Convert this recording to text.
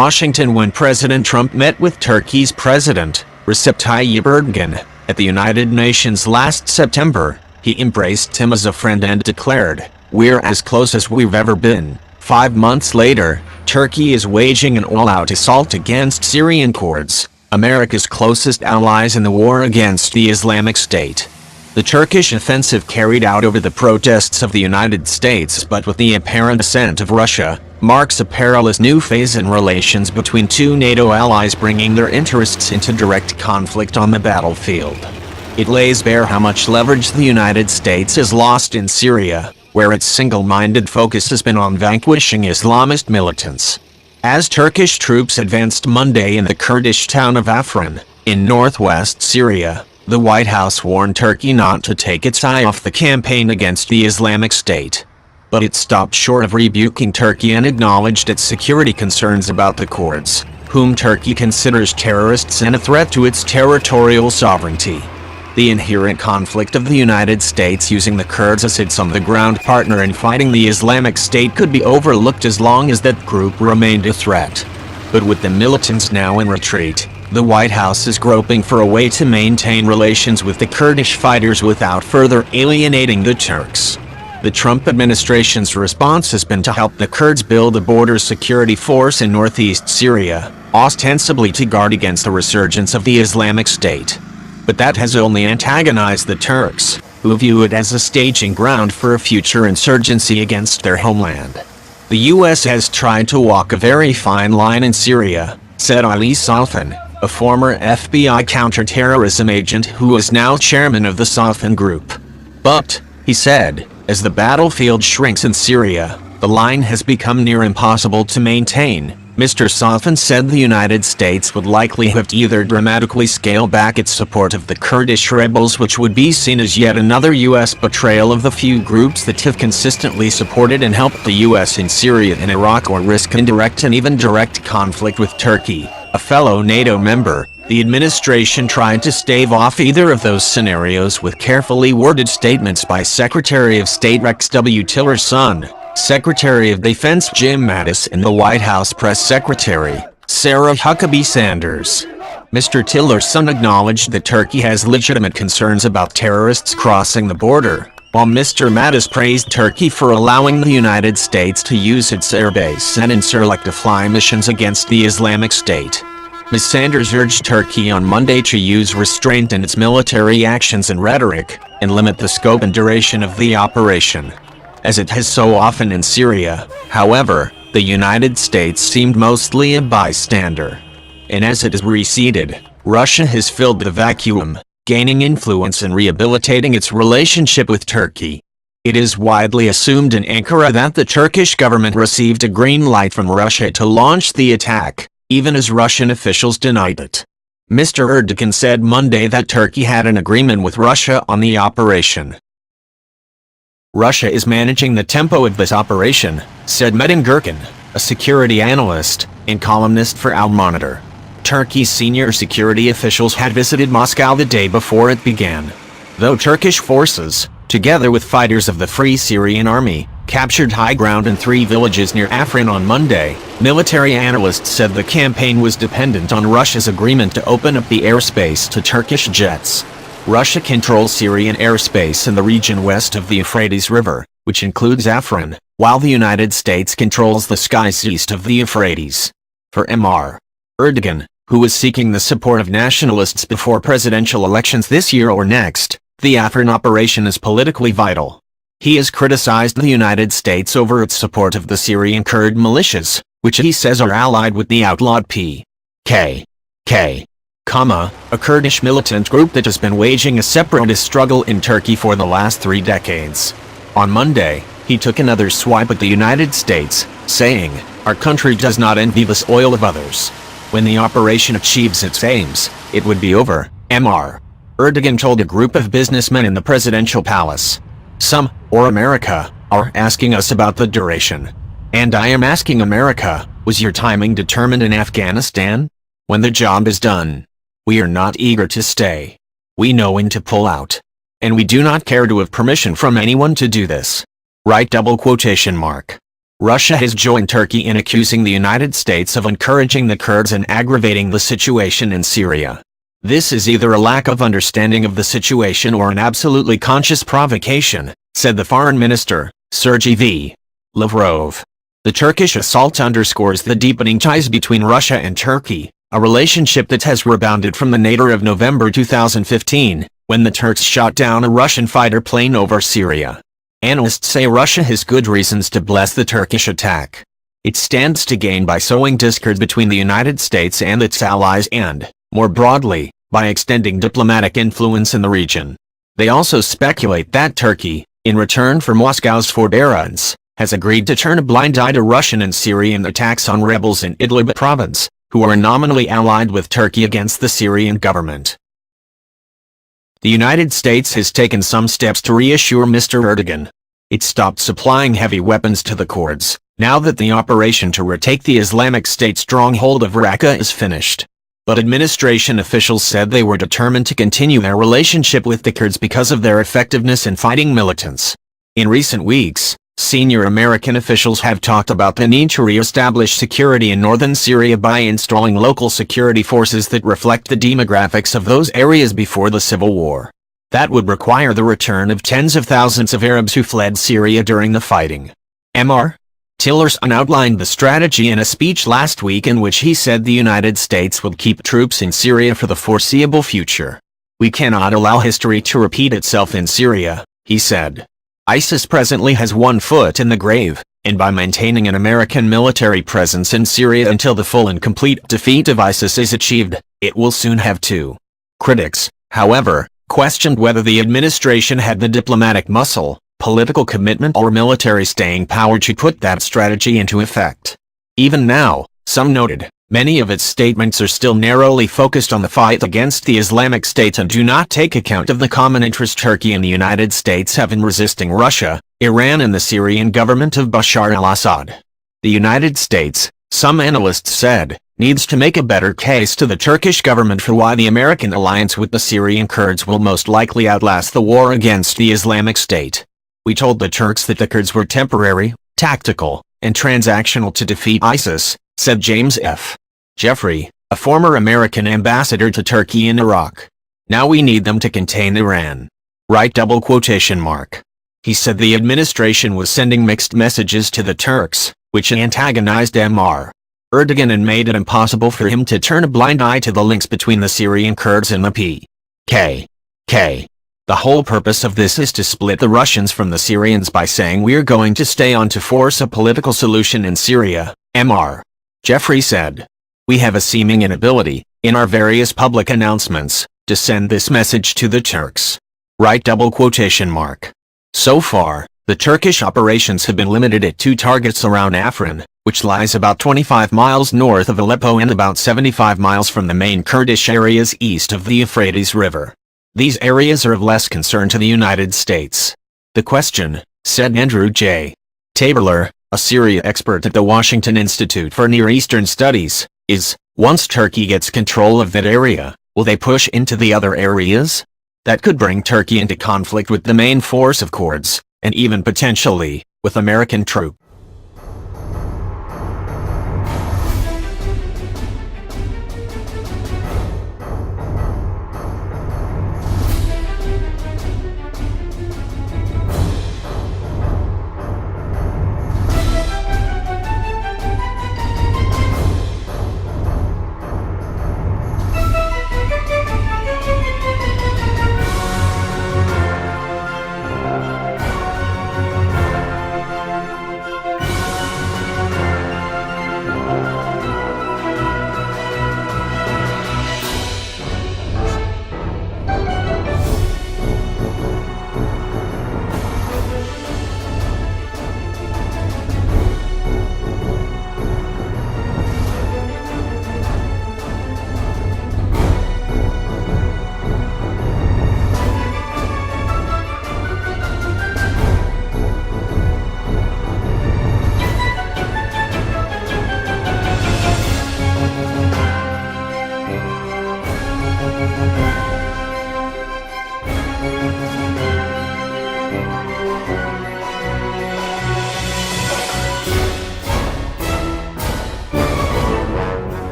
Washington when President Trump met with Turkey's President, Recep Tayyip Erdogan, at the United Nations last September. He embraced him as a friend and declared, "We're as close as we've ever been." 5 months later, Turkey is waging an all-out assault against Syrian Kurds, America's closest allies in the war against the Islamic State. The Turkish offensive carried out over the protests of the United States but with the apparent assent of Russia, marks a perilous new phase in relations between two NATO allies, bringing their interests into direct conflict on the battlefield. It lays bare how much leverage the United States has lost in Syria, where its single-minded focus has been on vanquishing Islamist militants. As Turkish troops advanced Monday in the Kurdish town of Afrin, in northwest Syria, the White House warned Turkey not to take its eye off the campaign against the Islamic State. But it stopped short of rebuking Turkey and acknowledged its security concerns about the Kurds, whom Turkey considers terrorists and a threat to its territorial sovereignty. The inherent conflict of the United States using the Kurds as its on-the-ground partner in fighting the Islamic State could be overlooked as long as that group remained a threat. But with the militants now in retreat, the White House is groping for a way to maintain relations with the Kurdish fighters without further alienating the Turks. The Trump administration's response has been to help the Kurds build a border security force in northeast Syria, ostensibly to guard against the resurgence of the Islamic State. But that has only antagonized the Turks, who view it as a staging ground for a future insurgency against their homeland. The U.S. has tried to walk a very fine line in Syria, said Ali Salfan, a former FBI counterterrorism agent who is now chairman of the Salfan Group. But, he said, as the battlefield shrinks in Syria, the line has become near impossible to maintain. Mr. Salfan said the United States would likely have to either dramatically scale back its support of the Kurdish rebels, which would be seen as yet another U.S. betrayal of the few groups that have consistently supported and helped the U.S. in Syria and Iraq, or risk indirect and even direct conflict with Turkey, a fellow NATO member. The administration tried to stave off either of those scenarios with carefully worded statements by Secretary of State Rex W. Tillerson, Secretary of Defense Jim Mattis, and the White House Press Secretary, Sarah Huckabee Sanders. Mr. Tillerson acknowledged that Turkey has legitimate concerns about terrorists crossing the border, while Mr. Mattis praised Turkey for allowing the United States to use its airbase and Incirlik to fly missions against the Islamic State. Ms. Sanders urged Turkey on Monday to use restraint in its military actions and rhetoric, and limit the scope and duration of the operation. As it has so often in Syria, however, the United States seemed mostly a bystander. And as it has receded, Russia has filled the vacuum, gaining influence and rehabilitating its relationship with Turkey. It is widely assumed in Ankara that the Turkish government received a green light from Russia to launch the attack, even as Russian officials denied it. Mr. Erdogan said Monday that Turkey had an agreement with Russia on the operation. Russia is managing the tempo of this operation, said Metin Gürkan, a security analyst and columnist for Al Monitor. Turkey's senior security officials had visited Moscow the day before it began. Though Turkish forces, together with fighters of the Free Syrian Army, captured high ground in 3 villages near Afrin on Monday, military analysts said the campaign was dependent on Russia's agreement to open up the airspace to Turkish jets. Russia controls Syrian airspace in the region west of the Euphrates River, which includes Afrin, while the United States controls the skies east of the Euphrates. For Mr. Erdogan, who is seeking the support of nationalists before presidential elections this year or next, the Afrin operation is politically vital. He has criticized the United States over its support of the Syrian Kurd militias, which he says are allied with the outlawed PKK, a Kurdish militant group that has been waging a separatist struggle in Turkey for the last 3 decades. On Monday, he took another swipe at the United States, saying, "Our country does not envy this oil of others. When the operation achieves its aims, it would be over," Mr. Erdogan told a group of businessmen in the presidential palace. "Some, or America, are asking us about the duration. And I am asking America, was your timing determined in Afghanistan? When the job is done, we are not eager to stay. We know when to pull out. And we do not care to have permission from anyone to do this." Right? Russia has joined Turkey in accusing the United States of encouraging the Kurds and aggravating the situation in Syria. This is either a lack of understanding of the situation or an absolutely conscious provocation, said the Foreign Minister, Sergei V. Lavrov. The Turkish assault underscores the deepening ties between Russia and Turkey, a relationship that has rebounded from the nadir of November 2015, when the Turks shot down a Russian fighter plane over Syria. Analysts say Russia has good reasons to bless the Turkish attack. It stands to gain by sowing discord between the United States and its allies and, more broadly, by extending diplomatic influence in the region. They also speculate that Turkey, in return for Moscow's forbearance, has agreed to turn a blind eye to Russian and Syrian attacks on rebels in Idlib province, who are nominally allied with Turkey against the Syrian government. The United States has taken some steps to reassure Mr. Erdogan. It stopped supplying heavy weapons to the Kurds, now that the operation to retake the Islamic State stronghold of Raqqa is finished. But administration officials said they were determined to continue their relationship with the Kurds because of their effectiveness in fighting militants. In recent weeks, senior American officials have talked about the need to re-establish security in northern Syria by installing local security forces that reflect the demographics of those areas before the civil war. That would require the return of tens of thousands of Arabs who fled Syria during the fighting. Mr. Tillerson outlined the strategy in a speech last week in which he said the United States would keep troops in Syria for the foreseeable future. We cannot allow history to repeat itself in Syria, he said. ISIS presently has one foot in the grave, and by maintaining an American military presence in Syria until the full and complete defeat of ISIS is achieved, it will soon have two. Critics, however, questioned whether the administration had the diplomatic muscle, political commitment or military staying power to put that strategy into effect. Even now, some noted, many of its statements are still narrowly focused on the fight against the Islamic State and do not take account of the common interest Turkey and the United States have in resisting Russia, Iran and the Syrian government of Bashar al-Assad. The United States, some analysts said, needs to make a better case to the Turkish government for why the American alliance with the Syrian Kurds will most likely outlast the war against the Islamic State. We told the Turks that the Kurds were temporary, tactical, and transactional to defeat ISIS, said James F. Jeffrey, a former American ambassador to Turkey in Iraq. Now we need them to contain Iran. Right? He said the administration was sending mixed messages to the Turks, which antagonized Mr. Erdogan and made it impossible for him to turn a blind eye to the links between the Syrian Kurds and the PKK. The whole purpose of this is to split the Russians from the Syrians by saying we're going to stay on to force a political solution in Syria, Mr. Jeffrey said. We have a seeming inability, in our various public announcements, to send this message to the Turks. Right? So far, the Turkish operations have been limited at two targets around Afrin, which lies about 25 miles north of Aleppo and about 75 miles from the main Kurdish areas east of the Euphrates River. These areas are of less concern to the United States. The question, said Andrew J. Taberler, a Syria expert at the Washington Institute for Near Eastern Studies, is, once Turkey gets control of that area, will they push into the other areas? That could bring Turkey into conflict with the main force of Kurds, and even potentially, with American troops.